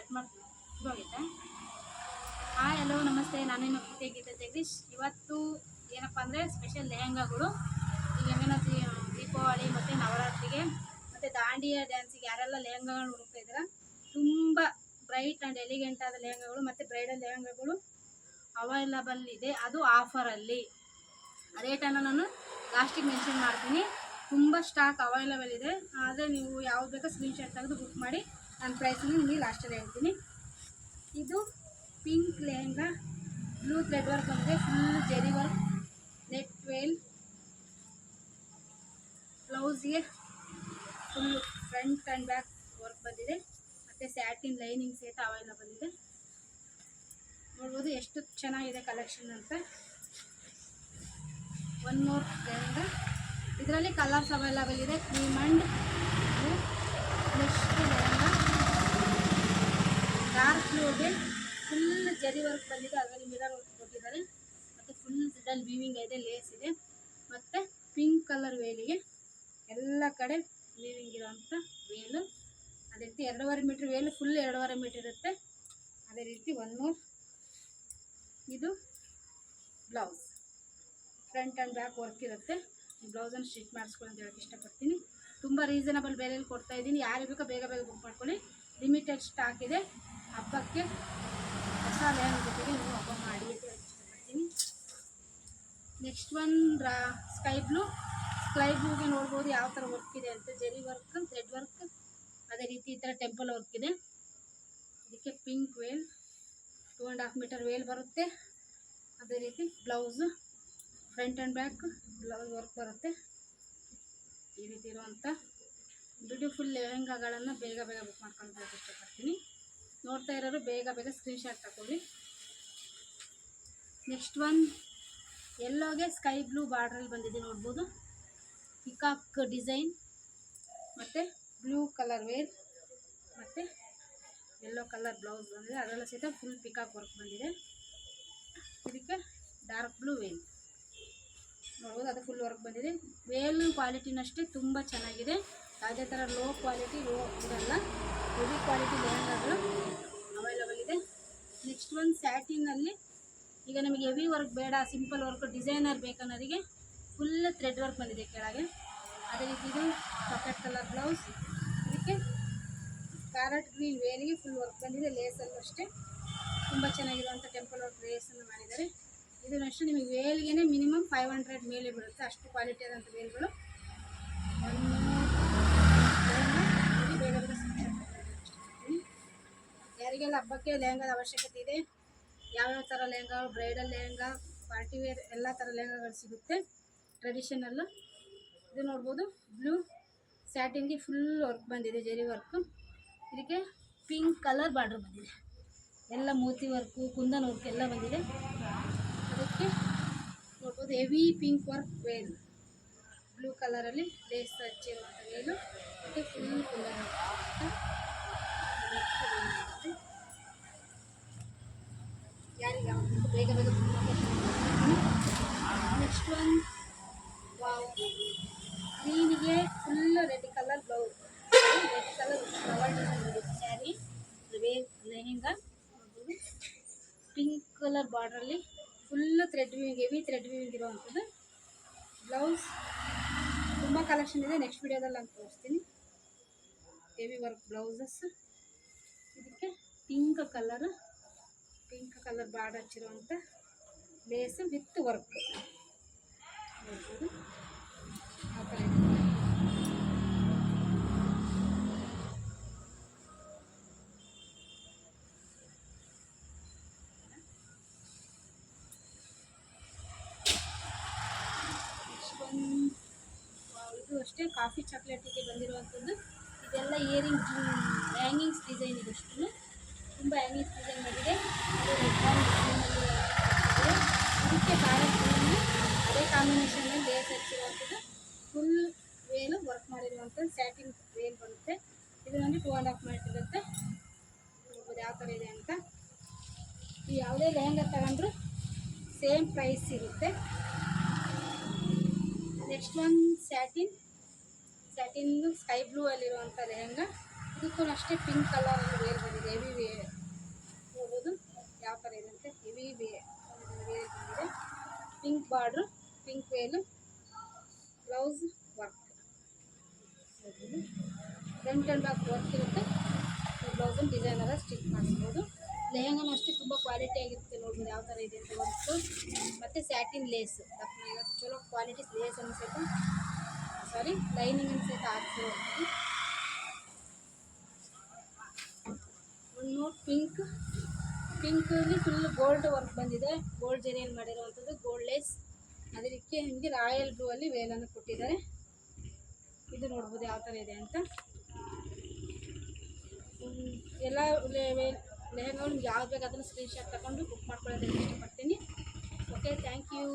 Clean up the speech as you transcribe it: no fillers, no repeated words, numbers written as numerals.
Start ಮಾಡಿ ಶುರು ಆಗಿದೆ. ಹಾಯ್ ಹಲೋ ನಮಸ್ತೆ, ನಾನು ನಿಮ್ಮ ಪ್ರೀತಿಯ ಗೀತಾ ಜಗದೀಶ್. ಇವತ್ತು ಏನಪ್ಪ ಅಂದರೆ ಸ್ಪೆಷಲ್ ಲೆಹಂಗಾಗಳು. ಈಗ ಏನೇನೋ ದೀಪಾವಳಿ ಮತ್ತು ನವರಾತ್ರಿಗೆ ಮತ್ತು ದಾಂಡಿಯಾ ಡ್ಯಾನ್ಸಿಗೆ ಯಾರೆಲ್ಲ ಲೆಹಂಗಾಗಳು ಹುಡುಕ್ತಾ ಇದ್ದೀರಾ, ತುಂಬ ಬ್ರೈಟ್ ಆ್ಯಂಡ್ ಎಲಿಗೆಂಟ್ ಆದ ಲೆಹಂಗಾಗಳು ಮತ್ತು ಬ್ರೈಡಲ್ ಲೆಹಂಗಾಗಳು ಅವೈಲಬಲ್ ಇದೆ. ಅದು ಆಫರಲ್ಲಿ. ರೇಟನ್ನು ನಾನು ಲಾಸ್ಟಿಗೆ ಮೆನ್ಷನ್ ಮಾಡ್ತೀನಿ. ತುಂಬ ಸ್ಟಾಕ್ ಅವೈಲಬಲ್ ಇದೆ. ಆದರೆ ನೀವು ಯಾವ್ದು ಬೇಕೋ ಸ್ಕ್ರೀನ್ಶಾಟ್ ತೆಗೆದು ಬುಕ್ ಮಾಡಿ. ನಾನು ಪ್ರೈಸನ್ನು ನಿಮಗೆ ಲಾಸ್ಟಲ್ಲಿ ಹೇಳ್ತೀನಿ. ಇದು pink lehenga, blue thread work ಬಂದಿದೆ, full zari work, net veil, ಬ್ಲೌಸ್ಗೆ full front and back work ಬಂದಿದೆ ಮತ್ತು ಸ್ಯಾಟಿನ್ ಲೈನಿಂಗ್ ಸಹಿತ ಅವೈಲಬಲ್ ಇದೆ. ನೋಡ್ಬೋದು ಎಷ್ಟು ಚೆನ್ನಾಗಿದೆ ಕಲೆಕ್ಷನ್ ಅಂತ. ಒನ್ ಮೋರ್ ಲೆಹಂಗಾ, ಇದರಲ್ಲಿ ಕಲರ್ಸ್ ಅವೈಲಬಲ್ ಇದೆ, cream and blue. Next lehenga dark ಬ್ಲೂಗೆ ಫುಲ್ ಜರಿ ವರ್ಕ್ ಬಂದಿದೆ, ಅದರಲ್ಲಿ ಮಿರರ್ ವರ್ಕ್ ಕೊಟ್ಟಿದ್ದಾರೆ ಮತ್ತು ಫುಲ್ ಸಿಡಲ್ ವೀವಿಂಗ್ ಇದೆ, ಲೇಸ್ ಇದೆ ಮತ್ತು ಪಿಂಕ್ ಕಲರ್ ವೇಲಿಗೆ ಎಲ್ಲ ಕಡೆ ವೀವಿಂಗ್ ಇರೋವಂಥ ವೇಲು. ಅದೇ ರೀತಿ 2.5 ಮೀಟ್ರ್ ವೇಲು, ಫುಲ್ 2.5 ಮೀಟ್ರ್ ಇರುತ್ತೆ. ಅದೇ ರೀತಿ ಒನ್ ಮೋರ್, ಇದು blouse front and back work ಇರುತ್ತೆ. ಈ ಬ್ಲೌಸನ್ನು ಸ್ಟಿಚ್ ಮಾಡಿಸ್ಕೊಳ್ಳಿ ಅಂತ ಹೇಳಕ್ಕೆ ಇಷ್ಟಪಡ್ತೀನಿ. ತುಂಬ ರೀಸನಬಲ್ ಬೆಲೆಯಲ್ಲಿ ಕೊಡ್ತಾಯಿದ್ದೀನಿ. ಯಾರಿಗೆ ಬೇಕೋ ಬೇಗ ಬೇಗ ಬುಕ್ ಮಾಡ್ಕೊಳ್ಳಿ. ಲಿಮಿಟೆಡ್ ಸ್ಟಾಕ್ ಇದೆ. ಹಬ್ಬಕ್ಕೆ ಹೊಸ ಲೆಹಂಗಾ ಜೊತೆಗೆ ನೀವು ಹಬ್ಬ ಮಾಡಿ ಅಂತ ಹೇಳಕ್ಕೆ ಇಷ್ಟಪಡ್ತೀನಿ. ನೆಕ್ಸ್ಟ್ ಒನ್ ಸ್ಕೈ ಬ್ಲೂಗೆ ನೋಡ್ಬೋದು ಯಾವ ಥರ ವರ್ಕ್ ಇದೆ ಅಂತ. ಜೆರಿ ವರ್ಕ್, ಥ್ರೆಡ್ ವರ್ಕ್, ಅದೇ ರೀತಿ ಈ ಥರ ಟೆಂಪಲ್ ವರ್ಕ್ ಇದೆ. ಇದಕ್ಕೆ ಪಿಂಕ್ ವೇಲ್, 2.5 ಮೀಟರ್ ವೇಲ್ ಬರುತ್ತೆ. ಅದೇ ರೀತಿ blouse front and back blouse work ಬರುತ್ತೆ. ಈ ರೀತಿ ಇರುವಂಥ ಬ್ಯೂಟಿಫುಲ್ ಲೆಹಂಗಾಗಳನ್ನು ಬೇಗ ಬೇಗ ಬುಕ್ ಮಾಡ್ಕೊಳ್ಳೋದಕ್ಕೆ ಇಷ್ಟಪಡ್ತೀನಿ. ನೋಡ್ತಾ ಇರೋರು ಬೇಗ ಬೇಗ ಸ್ಕ್ರೀನ್ಶಾಟ್ ತಗೊಳ್ಳಿ. ನೆಕ್ಸ್ಟ್ ಒನ್ ಎಲ್ಲೋಗೆ ಸ್ಕೈ ಬ್ಲೂ ಬಾರ್ಡ್ರಲ್ಲಿ ಬಂದಿದೆ, ನೋಡ್ಬೋದು. ಪಿಕಾಕ್ ಡಿಸೈನ್ ಮತ್ತು ಬ್ಲೂ ಕಲರ್ ವೇಲ್ ಮತ್ತು ಯೆಲ್ಲೋ ಕಲರ್ ಬ್ಲೌಸ್ ಬಂದಿದೆ. ಅದರಲ್ಲೂ ಸಹಿತ ಫುಲ್ ಪಿಕಾಕ್ ವರ್ಕ್ ಬಂದಿದೆ. ಇದಕ್ಕೆ ಡಾರ್ಕ್ ಬ್ಲೂ ವೇಲ್ ನೋಡ್ಬೋದು, ಅದು ಫುಲ್ ವರ್ಕ್ ಬಂದಿದೆ. ವೇಲ್ ಕ್ವಾಲಿಟಿನಷ್ಟೇ ತುಂಬ ಚೆನ್ನಾಗಿದೆ. ಯಾವುದೇ ಥರ ಲೋ ಕ್ವಾಲಿಟಿ ಇರಲ್ಲ. ಹೆವಿ ಕ್ವಾಲಿಟಿ ಲೆಹಂಗಾಗಳು ಅವೈಲಬಲ್ ಇದೆ. ನೆಕ್ಸ್ಟ್ ಒಂದು ಸ್ಯಾಟಿನಲ್ಲಿ, ಈಗ ನಮಗೆ ಹೆವಿ ವರ್ಕ್ ಬೇಡ, ಸಿಂಪಲ್ ವರ್ಕ್ ಡಿಸೈನರ್ ಬೇಕನ್ನೋರಿಗೆ ಫುಲ್ ಥ್ರೆಡ್ ವರ್ಕ್ ಬಂದಿದೆ ಕೆಳಗೆ. ಅದೇ ರೀತಿ ಇದು ಚಾಕ್ಲೇಟ್ ಕಲರ್ ಬ್ಲೌಸ್, ಇದಕ್ಕೆ ಕ್ಯಾರೆಟ್ ಗ್ರೀನ್ ವೇಲಿಗೆ ಫುಲ್ ವರ್ಕ್ ಬಂದಿದೆ. ಲೇಸಲ್ಲೂ ಅಷ್ಟೇ ತುಂಬ ಚೆನ್ನಾಗಿರುವಂಥ ಟೆಂಪಲ್ ವರ್ಕ್ ಲೇಸನ್ನು ಮಾಡಿದ್ದಾರೆ. ಇದು ಅಷ್ಟೇ ನಿಮಗೆ ವೇಲ್ಗೆ ಮಿನಿಮಮ್ 500 ಮೇಲೆ ಬೀಳುತ್ತೆ, ಅಷ್ಟು ಕ್ವಾಲಿಟಿ ಆದಂಥ ವೇಲ್ಗಳು. ಬೇಗ ಬೇಗ ಯಾರಿಗೆಲ್ಲ ಹಬ್ಬಕ್ಕೆ ಲೆಹಂಗಾದ ಅವಶ್ಯಕತೆ ಇದೆ, ಯಾವ್ಯಾವ ಥರ lehenga, bridal lehenga, party wear ಎಲ್ಲ ಥರ ಲೆಹಂಗಾಗಳು ಸಿಗುತ್ತೆ ಟ್ರೆಡಿಷನಲ್ಲು. ಇದು ನೋಡ್ಬೋದು, ಬ್ಲೂ ಸ್ಯಾಟಿನ್ಗೆ ಫುಲ್ ವರ್ಕ್ ಬಂದಿದೆ, ಜೆರಿ ವರ್ಕು. ಇದಕ್ಕೆ ಪಿಂಕ್ ಕಲರ್ ಬಾರ್ಡ್ರ್ ಬಂದಿದೆ, ಎಲ್ಲ ಮೋತಿ ವರ್ಕು, ಕುಂದನ್ ವರ್ಕ್ ಎಲ್ಲ ಬಂದಿದೆ. ಅದಕ್ಕೆ ನೋಡ್ಬೋದು heavy pink work veil, blue ಕಲರಲ್ಲಿ ಲೇಸ್ ಹಚ್ಚಿರುವಂಥ ವೇಲು ಮತ್ತು ಫುಲ್ ಕುಂದನ್ ಯಾರಿಗೆ ಬೇಗ ಬೇಗ. ನೆಕ್ಸ್ಟ್ ಒನ್ ವಾವ್, ಗ್ರೀನಿಗೆ full red colour blouse, red colour flower design ಇದೆ ಸ್ಯಾರಿ ಲೆಹಂಗಾ ನೋಡ್ಬೋದು. ಪಿಂಕ್ ಕಲರ್ ಬಾರ್ಡ್ರಲ್ಲಿ full thread weaving, heavy thread weaving ಇರುವಂಥದ್ದು ಬ್ಲೌಸ್. ತುಂಬ ಕಲೆಕ್ಷನ್ ಇದೆ, ನೆಕ್ಸ್ಟ್ ವಿಡಿಯೋದಲ್ಲಿ ನಾನು ತೋರಿಸ್ತೀನಿ. Heavy work blouses. ಇದಕ್ಕೆ ಪಿಂಕ್ ಕಲರ್ ಬಾರ್ಡರ್ ಹಚ್ಚಿರುವಂಥ ಲೇಸು ವಿತ್ ವರ್ಕ್ ನೋಡ್ಬೋದು. ಆ ಥರ ಇದೆ. ಇದು ಅಷ್ಟೇ ಕಾಫಿ ಚಾಕ್ಲೇಟಿಗೆ ಬಂದಿರುವಂಥದ್ದು. ಇದೆಲ್ಲ ಇಯರಿಂಗ್ ಹ್ಯಾಂಗಿಂಗ್ಸ್ ಡಿಸೈನ್ ಇದಷ್ಟು ತುಂಬ ಹ್ಯಾಂಗಿಂಗ್ಸ್ ಡಿಸೈನ್ ಬಂದಿದೆ. ಇದಕ್ಕೆ ಭಾರತದಲ್ಲಿ ಅದೇ ಕಾಂಬಿನೇಷನಲ್ಲಿ ಲೇಸ್ ಹಚ್ಚಿರುವಂಥದ್ದು ಫುಲ್ ವೇಲು ವರ್ಕ್ ಮಾಡಿರುವಂಥದ್ದು ಸ್ಯಾಟಿನ್ ವೇಲ್ ಬರುತ್ತೆ. ಇದು ನನಗೆ 2.5 ಮೀಟರ್ ಇರುತ್ತೆ. ನೋಡ್ಬೋದು ಯಾವ ಥರ ಇದೆ ಅಂತ. ಈ ಯಾವುದೇ ಲೆಹಂಗಾ ತಗೊಂಡ್ರು ಸೇಮ್ ಪ್ರೈಸ್ ಇರುತ್ತೆ. Next one satin sky blue ಅಲ್ಲಿರುವಂಥ ಲೆಹಂಗಾ ಇದಕ್ಕೂ ಅಷ್ಟೇ ಪಿಂಕ್ ಕಲರಲ್ಲಿ ವೇಲ್ ಬಂದಿದೆ, ಹೆವಿ ವೇರ್ ನೋಡ್ಬೋದು ಯಾವ ಥರ ಇದೆ ಅಂತ. ಹೆವಿ ವೇರ್ ಬಂದಿದೆ, pink border, pink Velu, blouse work ನೋಡ್ಬೋದು. ಫ್ರಂಟ್ ಆ್ಯಂಡ್ ಬ್ಯಾಕ್ ವರ್ಕ್ ಇರುತ್ತೆ. ಬ್ಲೌಸನ್ನು ಡಿಸೈನರ ಸ್ಟಿಚ್ ಮಾಡಿಸ್ಬೋದು. ಲೆಹಂಗಾನು ಅಷ್ಟೇ ತುಂಬ ಕ್ವಾಲಿಟಿ ಆಗಿರುತ್ತೆ ನೋಡ್ಬೋದು ಯಾವ ಥರ ಇದೆ ಅಂತ ವರ್ಕು. ಮತ್ತು ಸ್ಯಾಟಿನ್ ಲೇಸ್ ಇವತ್ತು ಚಲೋ ಕ್ವಾಲಿಟಿ ಲೇಸ್ ಅನಿಸುತ್ತೆ, ಸಾರಿ ಲೈನಿಂಗ್ ಅನ್ಸೈತೆ ಹಾಕ್ಸಿರೋದು. ಒಂದು ಪಿಂಕಲ್ಲಿ ಫುಲ್ ಗೋಲ್ಡ್ ವರ್ಕ್ ಬಂದಿದೆ, ಗೋಲ್ಡ್ ಜರಿಯಲ್ಲಿ ಮಾಡಿರುವಂಥದ್ದು, ಗೋಲ್ಡ್ ಲೇಸ್. ಅದಕ್ಕೆ ನಿಮಗೆ ರಾಯಲ್ ಬ್ಲೂ ಅಲ್ಲಿ ವೇಲನ್ನು ಕೊಟ್ಟಿದ್ದಾರೆ. ಇದು ನೋಡ್ಬೋದು ಯಾವ ಥರ ಇದೆ ಅಂತ. ಎಲ್ಲ ಲೆಹಂಗ ನಿಮ್ಗೆ ಯಾವ್ದು ಬೇಕು ಅದನ್ನು ಸ್ಕ್ರೀನ್ಶಾಟ್ ತಗೊಂಡು ಬುಕ್ ಮಾಡ್ಕೊಳ್ಳೋದಕ್ಕೆ ಇಷ್ಟಪಡ್ತೀನಿ. Okay, thank you.